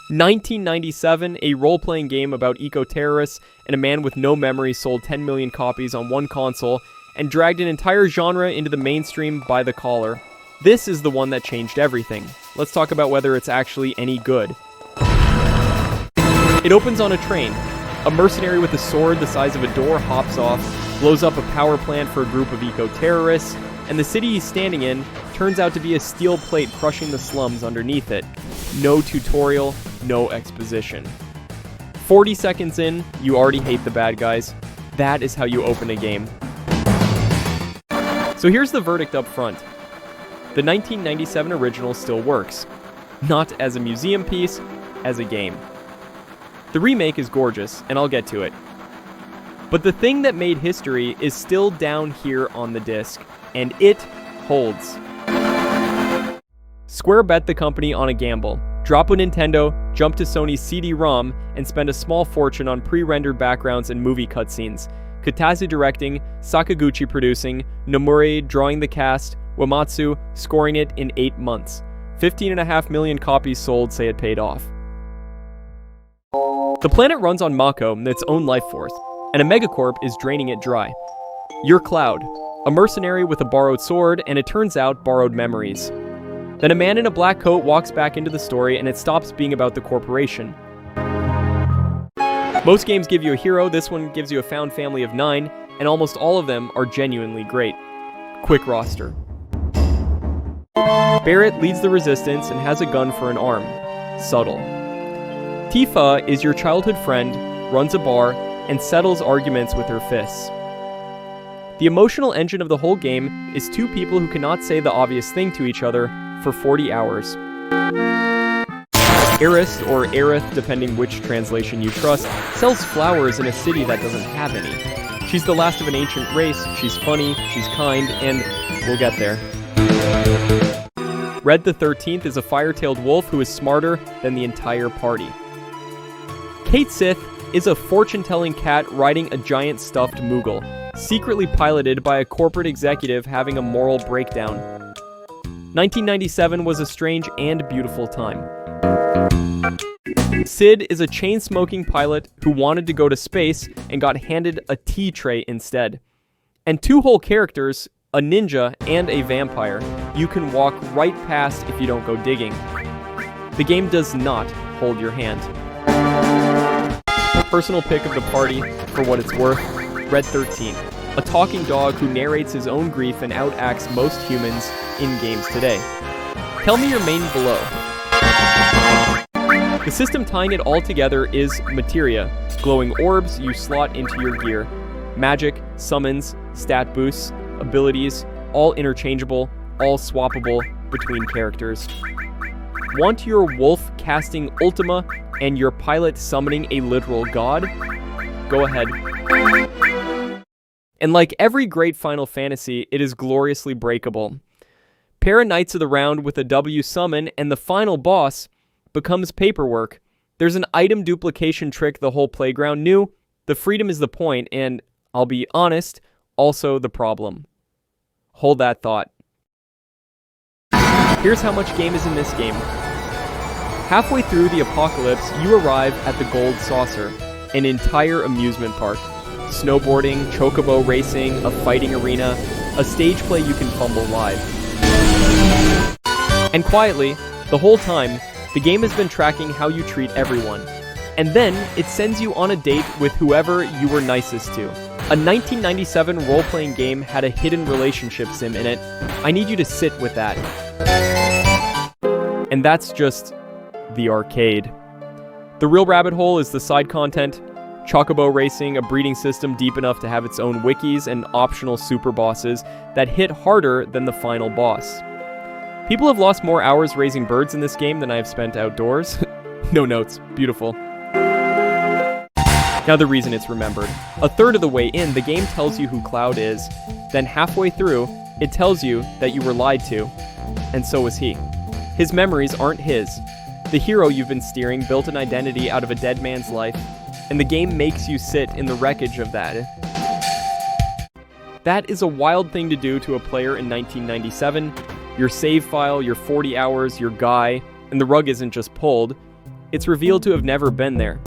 1997, a role-playing game about eco-terrorists and a man with no memory sold 10 million copies on one console and dragged an entire genre into the mainstream by the collar. This is the one that changed everything. Let's talk about whether it's actually any good. It opens on a train. A mercenary with a sword the size of a door hops off, blows up a power plant for a group of eco-terrorists, and the city he's standing in turns out to be a steel plate crushing the slums underneath it. No tutorial, no exposition. 40 seconds in, you already hate the bad guys. That is how you open a game. So here's the verdict up front. The 1997 original still works. Not as a museum piece, as a game. The remake is gorgeous, and I'll get to it. But the thing that made history is still down here on the disc, and it holds. Square bet the company on a gamble. Drop a Nintendo, jump to Sony's CD-ROM, and spend a small fortune on pre-rendered backgrounds and movie cutscenes. Katazu directing, Sakaguchi producing, Nomuri drawing the cast, Uematsu scoring it in 8 months. 15.5 million copies sold say it paid off. The planet runs on Mako, its own life force, and a megacorp is draining it dry. You're Cloud, a mercenary with a borrowed sword, and it turns out borrowed memories. Then a man in a black coat walks back into the story, and it stops being about the corporation. Most games give you a hero, this one gives you a found family of 9, and almost all of them are genuinely great. Quick roster. Barrett leads the resistance and has a gun for an arm. Subtle. Tifa is your childhood friend, runs a bar, and settles arguments with her fists. The emotional engine of the whole game is two people who cannot say the obvious thing to each other for 40 hours. Aerith, or Aerith, depending which translation you trust, sells flowers in a city that doesn't have any. She's the last of an ancient race, she's funny, she's kind, and we'll get there. Red the 13th is a fire-tailed wolf who is smarter than the entire party. Kate Sith is a fortune-telling cat riding a giant stuffed Moogle, secretly piloted by a corporate executive having a moral breakdown. 1997 was a strange and beautiful time. Sid is a chain-smoking pilot who wanted to go to space and got handed a tea tray instead. And two whole characters, a ninja and a vampire, you can walk right past if you don't go digging. The game does not hold your hand. Personal pick of the party, for what it's worth, Red 13, a talking dog who narrates his own grief and outacts most humans in games today. Tell me your main below. The system tying it all together is Materia, glowing orbs you slot into your gear. Magic, summons, stat boosts, abilities, all interchangeable, all swappable between characters. Want your wolf casting Ultima and your pilot summoning a literal god? Go ahead. And like every great Final Fantasy, it is gloriously breakable. Pair a Knights of the Round with a W summon, and the final boss becomes paperwork. There's an item duplication trick the whole playground knew. The freedom is the point, and, I'll be honest, also the problem. Hold that thought. Here's how much game is in this game. Halfway through the apocalypse, you arrive at the Gold Saucer, an entire amusement park. Snowboarding, chocobo racing, a fighting arena, a stage play you can fumble live. And quietly, the whole time, the game has been tracking how you treat everyone. And then, it sends you on a date with whoever you were nicest to. A 1997 role-playing game had a hidden relationship sim in it. I need you to sit with that. And that's just the arcade. The real rabbit hole is the side content. Chocobo racing, a breeding system deep enough to have its own wikis, and optional super bosses that hit harder than the final boss. People have lost more hours raising birds in this game than I have spent outdoors. No notes. Beautiful. Now the reason it's remembered. A third of the way in, the game tells you who Cloud is. Then halfway through, it tells you that you were lied to. And so was he. His memories aren't his. The hero you've been steering built an identity out of a dead man's life, and the game makes you sit in the wreckage of that. That is a wild thing to do to a player in 1997. Your save file, your 40 hours, your guy, and the rug isn't just pulled. it's revealed to have never been there.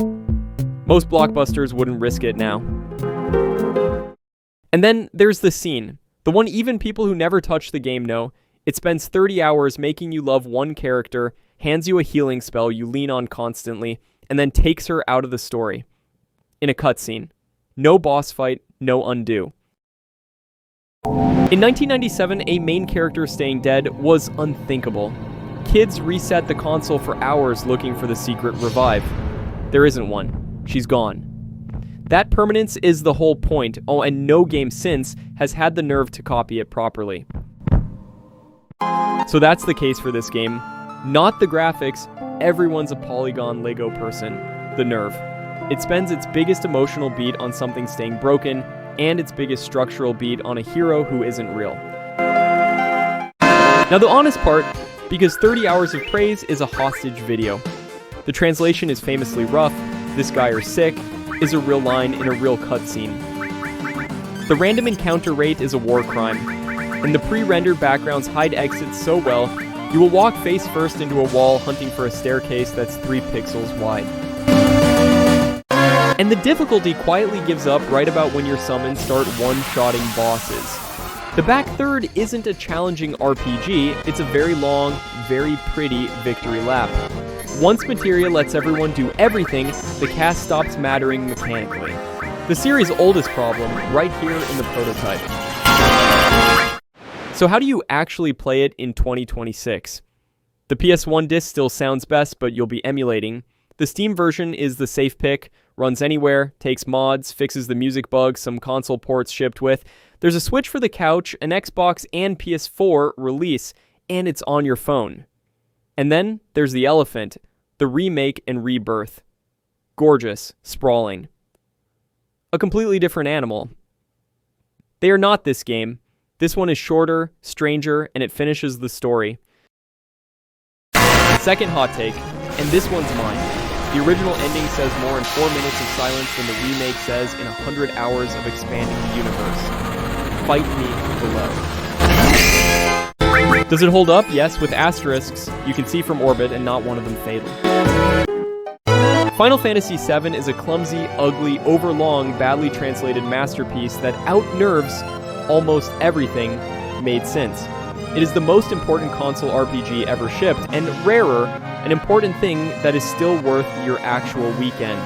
Most blockbusters wouldn't risk it now. And then there's the scene, the one even people who never touch the game know. It spends 30 hours making you love one character, hands you a healing spell you lean on constantly, and then takes her out of the story. In a cutscene. No boss fight, no undo. In 1997, a main character staying dead was unthinkable. Kids reset the console for hours looking for the secret revive. There isn't one. She's gone. That permanence is the whole point. Oh, and no game since has had the nerve to copy it properly. So that's the case for this game. Not the graphics, everyone's a polygon Lego person. The nerve. It spends its biggest emotional beat on something staying broken, and its biggest structural beat on a hero who isn't real. Now the honest part, because 30 hours of praise is a hostage video. The translation is famously rough, "This guy are sick," is a real line in a real cutscene. The random encounter rate is a war crime, and the pre-rendered backgrounds hide exits so well, you will walk face first into a wall hunting for a staircase that's 3 pixels wide. And the difficulty quietly gives up right about when your summons start one-shotting bosses. The back third isn't a challenging RPG, it's a very long, very pretty victory lap. Once Materia lets everyone do everything, the cast stops mattering mechanically. The series' oldest problem, right here in the prototype. So how do you actually play it in 2026? The PS1 disc still sounds best, but you'll be emulating. The Steam version is the safe pick, runs anywhere, takes mods, fixes the music bugs some console ports shipped with. There's a Switch for the couch, an Xbox and PS4 release, and it's on your phone. And then there's the elephant, the remake and rebirth. Gorgeous, sprawling. A completely different animal. They are not this game. This one is shorter, stranger, and it finishes the story. Second hot take, and this one's mine. The original ending says more in 4 minutes of silence than the remake says in 100 hours of expanding the universe. Fight me below. Does it hold up? Yes, with asterisks. You can see from orbit and not one of them fatal. Final Fantasy VII is a clumsy, ugly, overlong, badly translated masterpiece that outnerves almost everything made since. It is the most important console RPG ever shipped, and rarer, an important thing that is still worth your actual weekend.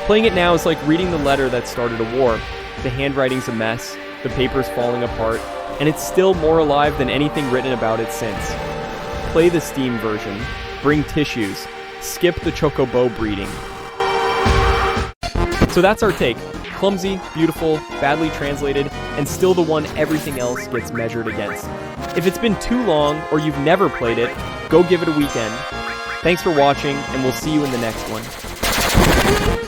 Playing it now is like reading the letter that started a war. The handwriting's a mess, the paper's falling apart, and it's still more alive than anything written about it since. Play the Steam version. Bring tissues. Skip the chocobo breeding. So that's our take. Clumsy, beautiful, badly translated, and still the one everything else gets measured against. If it's been too long or you've never played it, go give it a weekend. Thanks for watching, and we'll see you in the next one.